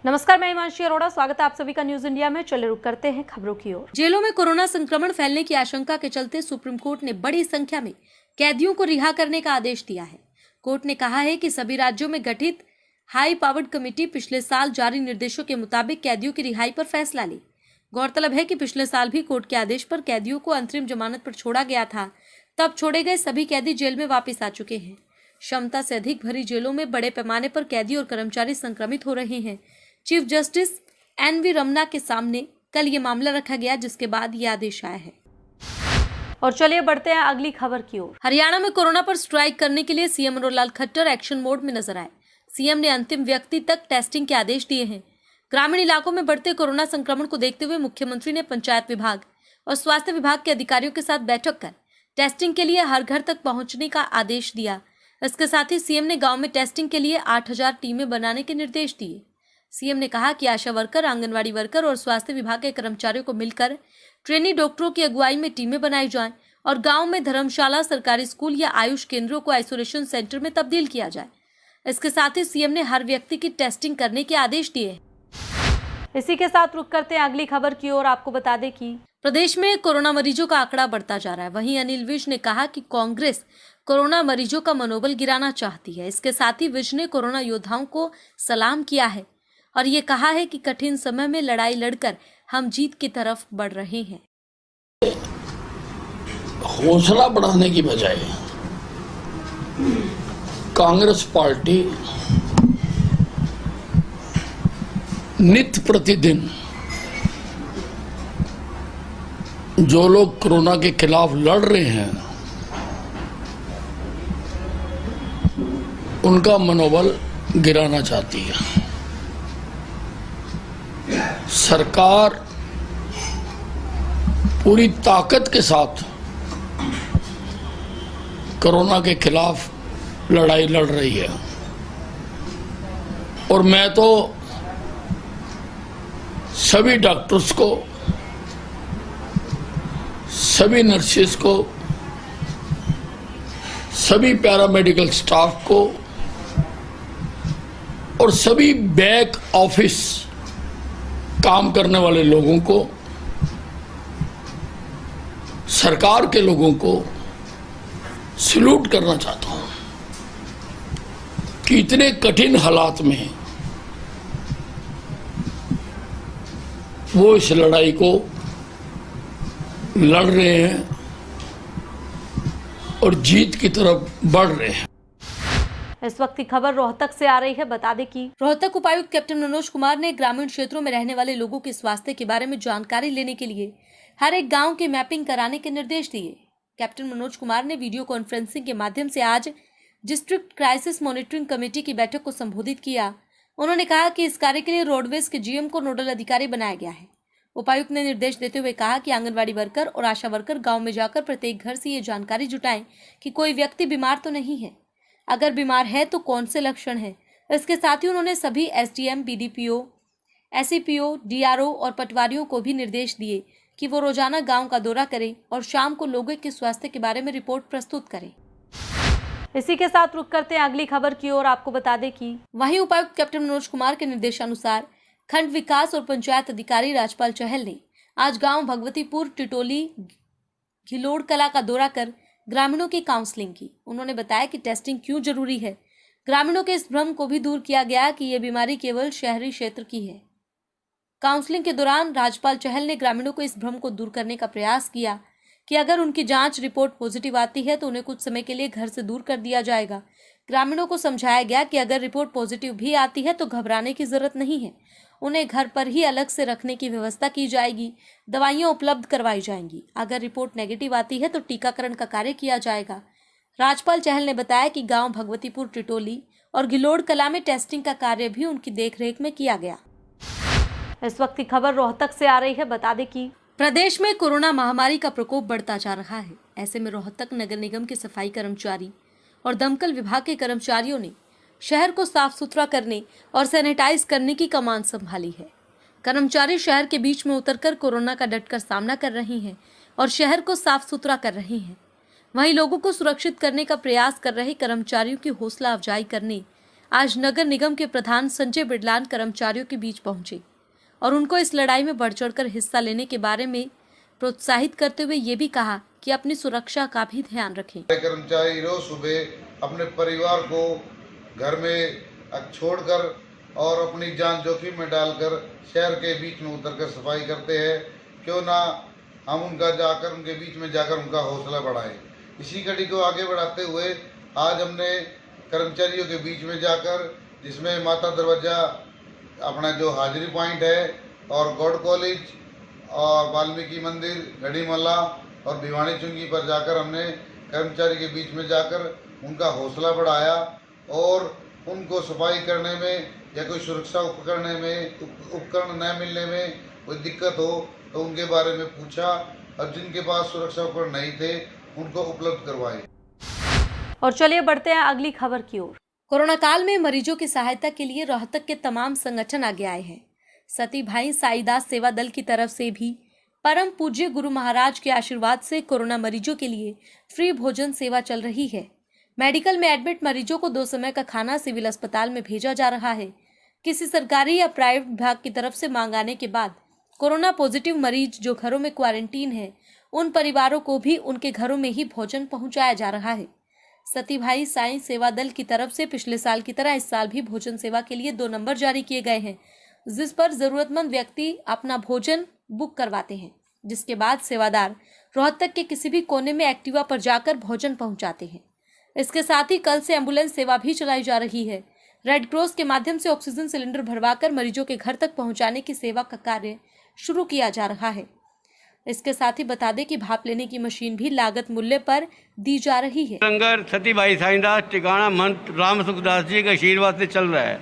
नमस्कार, मैं हिमांशी अरोड़ा। स्वागत है आप सभी का न्यूज इंडिया में। चलिए रुक करते हैं खबरों की ओर। जेलों में कोरोना संक्रमण फैलने की आशंका के चलते सुप्रीम कोर्ट ने बड़ी संख्या में कैदियों को रिहा करने का आदेश दिया है। कोर्ट ने कहा है कि सभी राज्यों में गठित हाई पावर्ड कमेटी पिछले साल जारी निर्देशों के मुताबिक कैदियों की रिहाई पर फैसला ले। गौरतलब है कि पिछले साल भी कोर्ट के आदेश पर कैदियों को अंतरिम जमानत पर छोड़ा गया था। तब छोड़े गए सभी कैदी जेल में वापस आ चुके हैं। क्षमता से अधिक भरी जेलों में बड़े पैमाने पर कैदी और कर्मचारी संक्रमित हो रहे हैं। Chief justice NV. रमन्ना के सामने कल ये मामला रखा गया, जिसके बाद ये आदेश आया है। और चलिए बढ़ते हैं अगली खबर की ओर। हरियाणा में कोरोना पर स्ट्राइक करने के लिए CM Manohar Lal Khattar action mode में नजर आए। सीएम ने अंतिम व्यक्ति तक टेस्टिंग के आदेश दिए हैं। ग्रामीण इलाकों में बढ़ते कोरोना संक्रमण को देखते हुए मुख्यमंत्री ने पंचायत विभाग और स्वास्थ्य विभाग के अधिकारियों के साथ बैठक कर टेस्टिंग के लिए हर घर तक पहुंचने का आदेश दिया। इसके साथ ही सीएम ने गाँव में टेस्टिंग के लिए 8,000 टीमें बनाने के निर्देश दिए। सीएम ने कहा कि आशा वर्कर, आंगनवाड़ी वर्कर और स्वास्थ्य विभाग के कर्मचारियों को मिलकर ट्रेनी डॉक्टरों की अगुवाई में टीमें बनाई जाएं और गांव में धर्मशाला, सरकारी स्कूल या आयुष केंद्रों को आइसोलेशन सेंटर में तब्दील किया जाए। इसके साथ ही सीएम ने हर व्यक्ति की टेस्टिंग करने के आदेश दिए। इसी के साथ रुक करते हैं अगली खबर की ओर। आपको बता दें कि प्रदेश में कोरोना मरीजों का आंकड़ा बढ़ता जा रहा है। वहीं अनिल विज ने कहा कि कांग्रेस कोरोना मरीजों का मनोबल गिराना चाहती है। इसके साथ ही विज ने कोरोना योद्धाओं को सलाम किया है और ये कहा है कि कठिन समय में लड़ाई लड़कर हम जीत की तरफ बढ़ रहे हैं। हौसला बढ़ाने की बजाय कांग्रेस पार्टी नित्य प्रतिदिन जो लोग कोरोना के खिलाफ लड़ रहे हैं उनका मनोबल गिराना चाहती है। सरकार पूरी ताकत के साथ कोरोना के खिलाफ लड़ाई लड़ रही है और मैं तो सभी डॉक्टर्स को, सभी नर्सेस को, सभी पैरामेडिकल स्टाफ को और सभी बैक ऑफिस काम करने वाले लोगों को, सरकार के लोगों को सैल्यूट करना चाहता हूं कि इतने कठिन हालात में वो इस लड़ाई को लड़ रहे हैं और जीत की तरफ बढ़ रहे हैं। इस वक्त की खबर रोहतक से आ रही है। बता दें कि रोहतक उपायुक्त कैप्टन मनोज कुमार ने ग्रामीण क्षेत्रों में रहने वाले लोगों के स्वास्थ्य के बारे में जानकारी लेने के लिए हर एक गांव की मैपिंग कराने के निर्देश दिए। कैप्टन मनोज कुमार ने वीडियो कॉन्फ्रेंसिंग के माध्यम से आज डिस्ट्रिक्ट क्राइसिस मॉनिटरिंग कमेटी की बैठक को संबोधित किया। उन्होंने कहा कि इस कार्य के लिए रोडवेज के जीएम को नोडल अधिकारी बनाया गया है। उपायुक्त ने निर्देश देते हुए कहा कि आंगनवाड़ी वर्कर और आशा वर्कर गाँव में जाकर प्रत्येक घर से ये जानकारी जुटाएं कि कोई व्यक्ति बीमार तो नहीं है, अगर बीमार है तो कौन से लक्षण हैं। इसके साथ ही उन्होंने सभी एसडीएम, बीडीपीओ, एसईपीओ, डीआरओ और पटवारियों को भी निर्देश दिए कि वो रोजाना गांव का दौरा करें और शाम को लोगों के स्वास्थ्य के बारे में रिपोर्ट प्रस्तुत करें। इसी के साथ रुक करते हैं अगली खबर की ओर। आपको बता दें कि वहीं उपायुक्त कैप्टन मनोज कुमार के निर्देशानुसार खंड विकास और पंचायत अधिकारी राजपाल चहल ने आज गाँव भगवतीपुर, टिटोली, घिलोड़ कला का दौरा कर ग्रामीणों की काउंसलिंग की। उन्होंने बताया कि टेस्टिंग क्यों जरूरी है। ग्रामीणों के इस भ्रम को भी दूर किया गया कि ये बीमारी केवल शहरी क्षेत्र की है। काउंसलिंग के दौरान राजपाल चहल ने ग्रामीणों को इस भ्रम को दूर करने का प्रयास किया कि अगर उनकी जांच रिपोर्ट पॉजिटिव आती है तो उन्हें कुछ समय के लिए घर से दूर कर दिया जाएगा। ग्रामीणों को समझाया गया कि अगर रिपोर्ट पॉजिटिव भी आती है तो घबराने की जरूरत नहीं है, उन्हें घर पर ही अलग से रखने की व्यवस्था की जाएगी, दवाइयां उपलब्ध करवाई जाएंगी। अगर रिपोर्ट नेगेटिव आती है तो टीकाकरण का कार्य किया जाएगा। राजपाल चहल ने बताया कि गांव भगवतीपुर, टिटोली और घिलोड़ कला में टेस्टिंग का कार्य भी उनकी देखरेख में किया गया। इस वक्त की खबर रोहतक से आ रही है। बता दें कि प्रदेश में कोरोना महामारी का प्रकोप बढ़ता जा रहा है। ऐसे में रोहतक नगर निगम के सफाई कर्मचारी और दमकल विभाग के कर्मचारियों ने शहर को साफ सुथरा करने और सैनिटाइज करने की कमान संभाली है। कर्मचारी शहर के बीच में उतरकर कोरोना का डटकर सामना कर रहे हैं और शहर को साफ सुथरा कर रहे हैं। वहीं लोगों को सुरक्षित करने का प्रयास कर रहे कर्मचारियों की हौसला अफजाई करने आज नगर निगम के प्रधान संजय बिडलान कर्मचारियों के बीच पहुंचे और उनको इस लड़ाई में बढ़ चढ़कर हिस्सा लेने के बारे में प्रोत्साहित करते हुए ये भी कहा कि अपनी सुरक्षा का भी ध्यान रखें। कर्मचारी रोज सुबह अपने परिवार को घर में छोड़कर और अपनी जान जोखिम में डालकर शहर के बीच में उतरकर सफाई करते हैं। क्यों ना हम उनके बीच में जाकर उनका हौसला बढ़ाएं। इसी कड़ी को आगे बढ़ाते हुए आज हमने कर्मचारियों के बीच में जाकर, जिसमें माता दरवाजा अपना जो हाजिरी पॉइंट है और गॉड कॉलेज और वाल्मीकि मंदिर, गढ़ी मल्ला और भिवानी चुंगी पर जाकर हमने कर्मचारी के बीच में जाकर उनका हौसला बढ़ाया और उनको सफाई करने में या कोई सुरक्षा उपकरण न मिलने में कोई दिक्कत हो तो उनके बारे में पूछा और जिनके पास सुरक्षा उपकरण नहीं थे उनको उपलब्ध करवाए। और चलिए बढ़ते हैं अगली खबर की ओर। कोरोना काल में मरीजों की सहायता के लिए रोहतक के तमाम संगठन आगे आए हैं। सती भाई साईदास सेवा दल की तरफ से भी परम पूज्य गुरु महाराज के आशीर्वाद से कोरोना मरीजों के लिए फ्री भोजन सेवा चल रही है। मेडिकल में एडमिट मरीजों को 2 समय का खाना सिविल अस्पताल में भेजा जा रहा है। किसी सरकारी या प्राइवेट विभाग की तरफ से मांग आने के बाद कोरोना पॉजिटिव मरीज जो घरों में क्वारंटीन है, उन परिवारों को भी उनके घरों में ही भोजन पहुंचाया जा रहा है। सती भाई साईं सेवा दल की तरफ से पिछले साल की तरह इस साल भी भोजन सेवा के लिए 2 नंबर जारी किए गए हैं, जिस पर जरूरतमंद व्यक्ति अपना भोजन बुक करवाते हैं, जिसके बाद सेवादार रोहतक के किसी भी कोने में एक्टिवा पर जाकर भोजन पहुंचाते हैं। इसके साथ ही कल से एम्बुलेंस सेवा भी चलाई जा रही है। रेड क्रॉस के माध्यम से ऑक्सीजन सिलेंडर भरवाकर मरीजों के घर तक पहुंचाने की सेवा का कार्य शुरू किया जा रहा है। इसके साथ ही बता दें कि भाप लेने की मशीन भी लागत मूल्य पर दी जा रही है। लंगर सती भाई साईदास टिकाणा महंत राम सुखदास जी के आशीर्वाद से चल रहा है।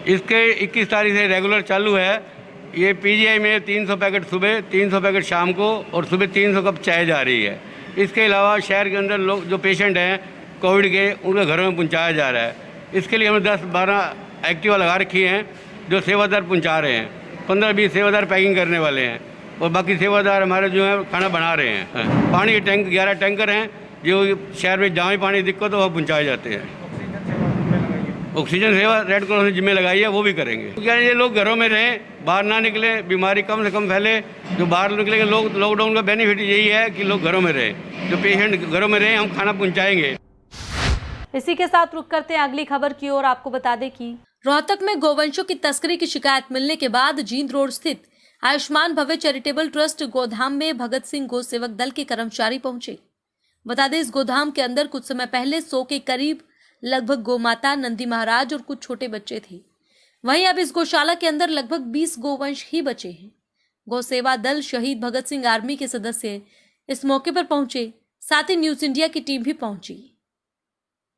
इसके 21 तारीख से रेगुलर चालू है। ये पीजीआई में 300 पैकेट सुबह, 300 पैकेट शाम को और सुबह 300 कप चाय जा रही है। इसके अलावा शहर के अंदर लोग जो पेशेंट हैं कोविड के, उनके घरों में पहुंचाया जा रहा है। इसके लिए हमने 10-12 एक्टिवा लगा रखी हैं जो सेवादार पहुंचा रहे हैं। 15-20 सेवादार पैकिंग करने वाले हैं और बाकी सेवादार हमारे जो है खाना बना रहे हैं। पानी के टैंक 11 टैंकर हैं जो शहर में जहाँ भी पानी दिक्कत हो वह पहुँचाए जाते हैं। ऑक्सीजन सेवा रेड क्रॉस ने जिम्मे लगाई है, वो भी करेंगे। क्या ये लोग घरों में रहें, बाहर ना निकले, बीमारी कम से कम फैले। जो बाहर निकलेंगे लोग, लॉकडाउन का बेनिफिट यही है कि लोग घरों में रहें, जो पेशेंट घरों में रहें, हम खाना पहुँचाएंगे। इसी के साथ रुक करते हैं अगली खबर की ओर। आपको बता दें कि रोहतक में गोवंशों की तस्करी की शिकायत मिलने के बाद जींद रोड स्थित आयुष्मान भव्य चैरिटेबल ट्रस्ट गोधाम में भगत सिंह गौ सेवक दल के कर्मचारी पहुंचे। बता दें, इस गोधाम के अंदर कुछ समय पहले 100 के करीब लगभग गोमाता, नंदी महाराज और कुछ छोटे बच्चे थे। वहीं अब इस गौशाला के अंदर लगभग 20 गोवंश ही बचे हैं। गौ सेवा दल शहीद भगत सिंह आर्मी के सदस्य इस मौके पर पहुंचे, साथ ही न्यूज इंडिया की टीम भी पहुंची।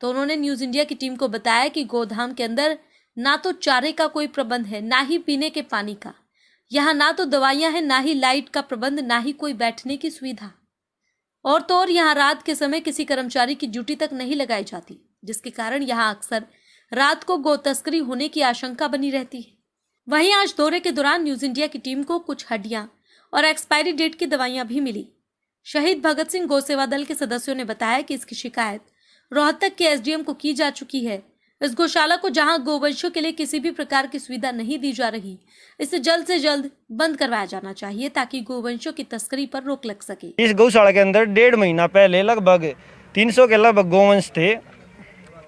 तो उन्होंने न्यूज इंडिया की टीम को बताया कि गोधाम के अंदर ना तो चारे का कोई प्रबंध है, ना ही पीने के पानी का। यहाँ ना तो दवाइयां हैं, ना ही लाइट का प्रबंध, ना ही कोई बैठने की सुविधा। और तो और यहाँ रात के समय किसी कर्मचारी की ड्यूटी तक नहीं लगाई जाती, जिसके कारण यहाँ अक्सर रात को गौ तस्करी होने की आशंका बनी रहती है। वहीं आज दौरे के दौरान न्यूज इंडिया की टीम को कुछ हड्डियां और एक्सपायरी डेट की दवाइयां भी मिली। शहीद भगत सिंह गौ सेवा दल के सदस्यों ने बताया कि इसकी शिकायत रोहतक के एसडीएम को की जा चुकी है। इस गौशाला को जहां गोवंशों के लिए किसी भी प्रकार की सुविधा नहीं दी जा रही, इसे जल्द से जल्द बंद करवाया जाना चाहिए ताकि गोवंशों की तस्करी पर रोक लग सके। इस गौशाला के अंदर 1.5 महीना पहले लगभग 300 के लगभग गोवंश थे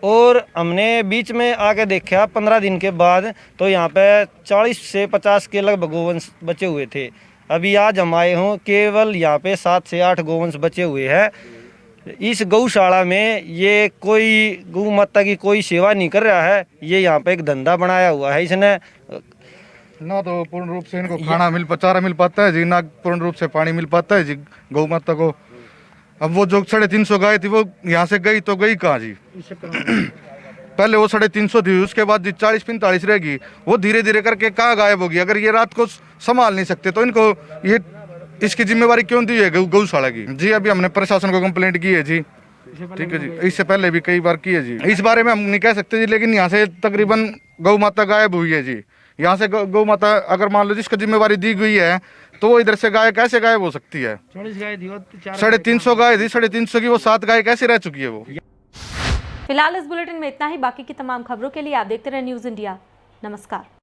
और हमने बीच में आके देखा 15 दिन के बाद तो यहाँ पे 40 से 50 के लगभग गोवंश बचे हुए थे। अभी आज हम आए हों, केवल यहाँ पे 7 से 8 गोवंश बचे हुए हैं। इस गौशाला में ये कोई गौ माता की कोई सेवा नहीं कर रहा है, ये यहाँ पे एक धंधा बनाया हुआ है। इसने ना तो पूर्ण रूप से इनको खाना चारा मिल पाता है जी, ना पूर्ण रूप से पानी मिल पाता है जी गौ माता को। अब वो जो 350 गाय थी वो यहाँ से गई तो गई कहाँ जी? पहले वो 350 थी, उसके बाद जी 40-45 रहेगी, वो धीरे धीरे करके कहाँ गायब होगी। अगर ये रात को संभाल नहीं सकते तो इनको ये इसकी जिम्मेवारी क्यों दी है गौशाला की? जी अभी हमने प्रशासन को कंप्लेंट की है जी, ठीक है जी, इससे पहले भी कई बार की है जी। इस बारे में हम नहीं कह सकते जी, लेकिन यहाँ से तकरीबन गौ माता गायब हुई है जी। यहाँ से गौ माता अगर मान लो जिसको जिम्मेवारी दी गई है तो वो इधर से गाय कैसे गायब हो सकती है? 350 गाय थी, 350 की वो 7 गाय कैसे रह चुकी है वो? फिलहाल इस बुलेटिन में इतना ही। बाकी की तमाम खबरों के लिए आप देखते रहे न्यूज़ इंडिया। नमस्कार।